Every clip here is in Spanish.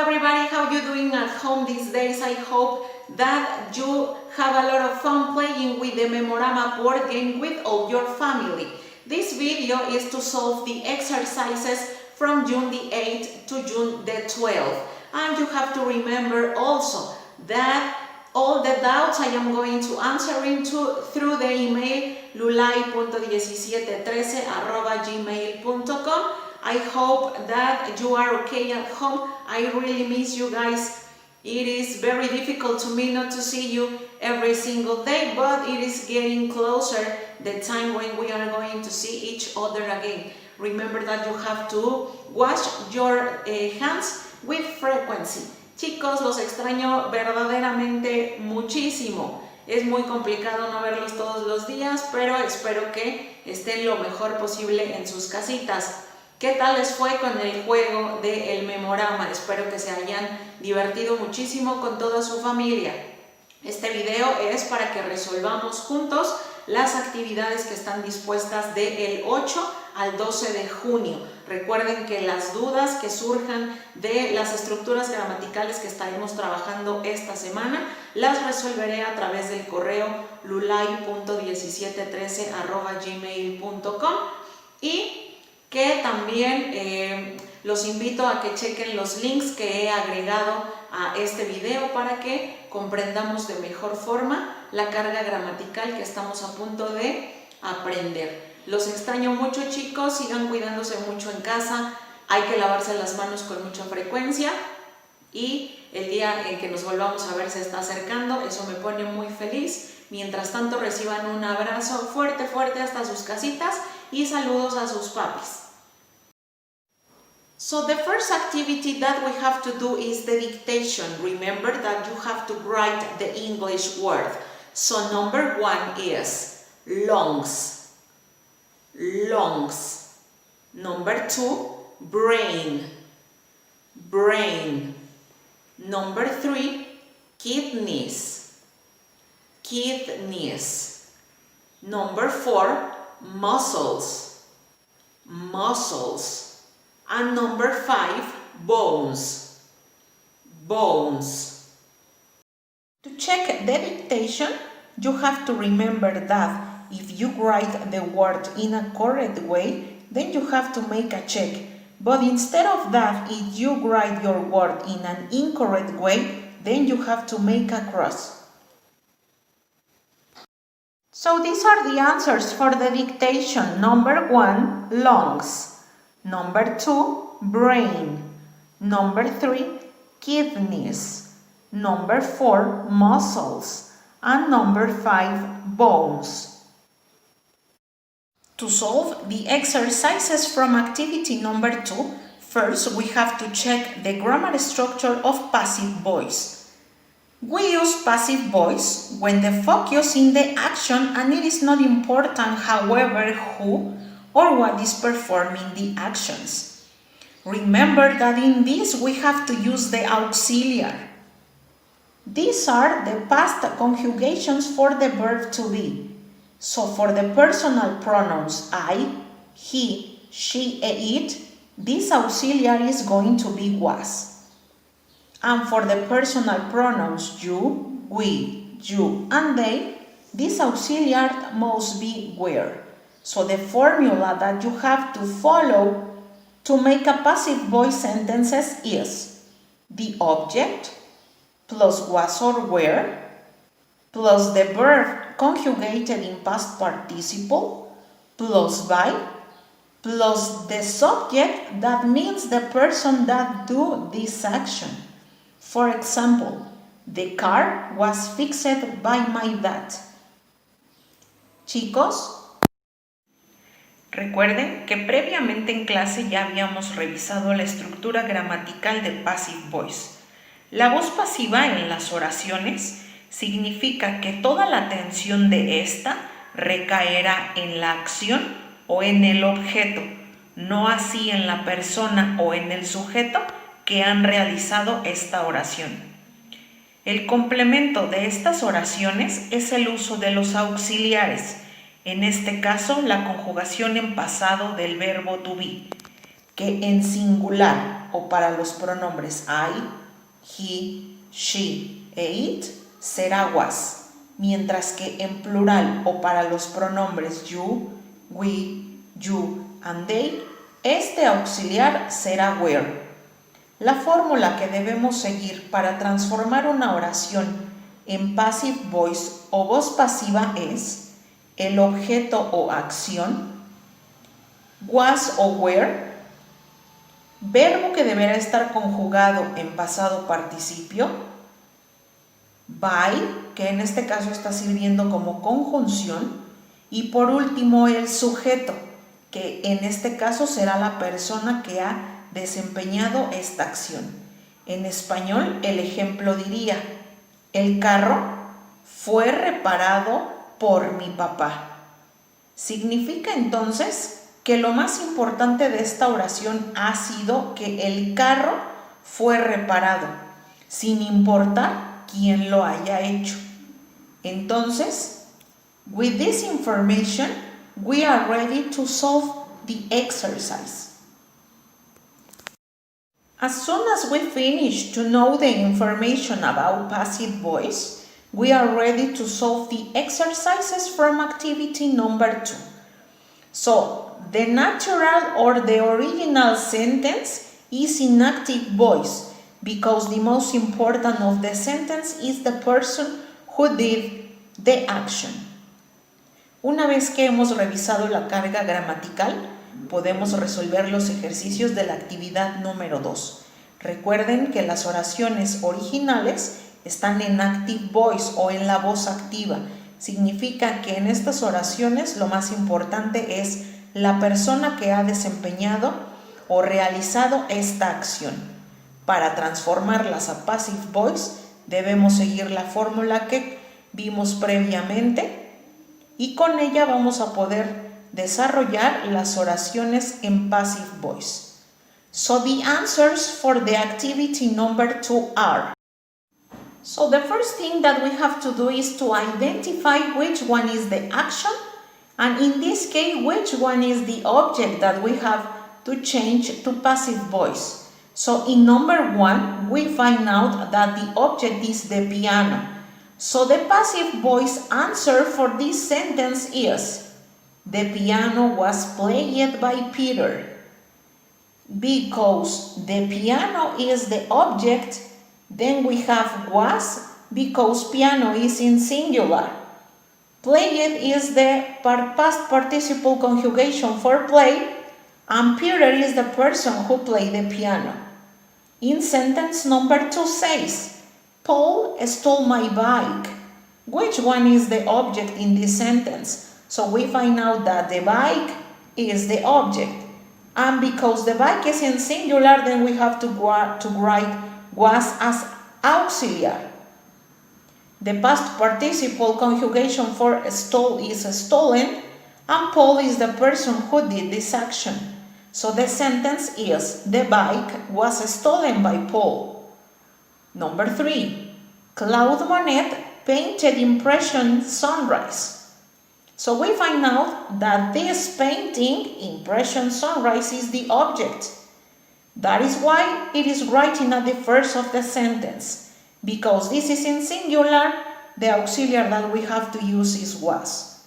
everybody, how you doing at home these days? I hope that you have a lot of fun playing with the Memorama board game with all your family. This video is to solve the exercises from June the 8th to June the 12th. And you have to remember also that all the doubts I am going to answer through the email lulay.1713@gmail.com. I hope that you are okay at home. I really miss you guys. It is very difficult to me not to see you every single day, but it is getting closer the time when we are going to see each other again. Remember that you have to wash your hands with frequency. Chicos, los extraño verdaderamente muchísimo. Es muy complicado no verlos todos los días, pero espero que estén lo mejor posible en sus casitas. ¿Qué tal les fue con el juego del Memorama? Espero que se hayan divertido muchísimo con toda su familia. Este video es para que resolvamos juntos las actividades que están dispuestas del 8 al 12 de junio. Recuerden que las dudas que surjan de las estructuras gramaticales que estaremos trabajando esta semana las resolveré a través del correo lulay.1713@gmail.com y que también los invito a que chequen los links que he agregado a este video para que comprendamos de mejor forma la carga gramatical que estamos a punto de aprender. Los extraño mucho, chicos, sigan cuidándose mucho en casa, hay que lavarse las manos con mucha frecuencia y el día en que nos volvamos a ver se está acercando, eso me pone muy feliz. Mientras tanto, reciban un abrazo fuerte, fuerte hasta sus casitas y saludos a sus papis. So the first activity that we have to do is the dictation. Remember that you have to write the English word. So number 1 is lungs. Lungs. Number 2, brain. Brain. Number 3, kidneys. Kidneys. Number 4, muscles. Muscles. And number 5, bones. Bones. To check the dictation, you have to remember that if you write the word in a correct way, then you have to make a check. But instead of that, if you write your word in an incorrect way, then you have to make a cross. So these are the answers for the dictation. Number 1, lungs. Number 2, brain. Number 3, kidneys. Number 4, muscles. And number 5, bones. To solve the exercises from activity number 2, first we have to check the grammar structure of passive voice. We use passive voice when the focus in the action and it is not important, however, who or what is performing the actions. Remember that in this we have to use the auxiliary. These are the past conjugations for the verb to be. So for the personal pronouns I, he, she, it, this auxiliary is going to be was. And for the personal pronouns you, we, you, and they, this auxiliary must be were. So the formula that you have to follow to make a passive voice sentences is the object plus was or were plus the verb conjugated in past participle plus by plus the subject that means the person that do this action. For example, the car was fixed by my dad. Chicos, recuerden que previamente en clase ya habíamos revisado la estructura gramatical de passive voice. La voz pasiva en las oraciones significa que toda la atención de esta recaerá en la acción o en el objeto, no así en la persona o en el sujeto que han realizado esta oración. El complemento de estas oraciones es el uso de los auxiliares, en este caso la conjugación en pasado del verbo to be, que en singular o para los pronombres I, he, she e it será was, mientras que en plural o para los pronombres you, we, you and they, este auxiliar será were. La fórmula que debemos seguir para transformar una oración en passive voice o voz pasiva es el objeto o acción, was o were, verbo que deberá estar conjugado en pasado participio, by, que en este caso está sirviendo como conjunción, y por último el sujeto, que en este caso será la persona que ha desempeñado esta acción. En español, el ejemplo diría: el carro fue reparado por mi papá. Significa entonces que lo más importante de esta oración ha sido que el carro fue reparado, sin importar quién lo haya hecho. Entonces, with this information, we are ready to solve the exercise. As soon as we finish to know the information about passive voice, we are ready to solve the exercises from activity number 2. So, the natural or the original sentence is in active voice because the most important of the sentence is the person who did the action. Una vez que hemos revisado la carga gramatical, podemos resolver los ejercicios de la actividad número 2. Recuerden que las oraciones originales están en active voice o en la voz activa. Significa que en estas oraciones lo más importante es la persona que ha desempeñado o realizado esta acción. Para transformarlas a passive voice debemos seguir la fórmula que vimos previamente y con ella vamos a poder desarrollar las oraciones en passive voice. So the answers for the activity number 2 are: so the first thing that we have to do is to identify which one is the action, and in this case, which one is the object that we have to change to passive voice. So in number 1, we find out that the object is the piano. So the passive voice answer for this sentence is: the piano was played by Peter. Because the piano is the object, then we have was because piano is in singular. Played is the past participle conjugation for play, and Peter is the person who played the piano. In sentence number 2 says, Paul stole my bike. Which one is the object in this sentence? So we find out that the bike is the object. And because the bike is in singular, then we have to write was as auxiliary. The past participle conjugation for stole is stolen, and Paul is the person who did this action. So the sentence is: the bike was stolen by Paul. Number 3. Claude Monet painted Impression Sunrise. So we find out that this painting, Impression Sunrise, is the object. That is why it is writing at the first of the sentence. Because this is in singular, the auxiliary that we have to use is was.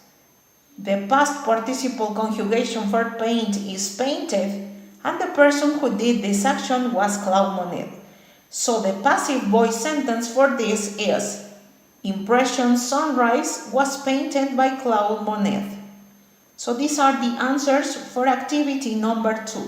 The past participle conjugation for paint is painted, and the person who did this action was Claude Monet. So the passive voice sentence for this is: Impression Sunrise was painted by Claude Monet. So these are the answers for activity number 2.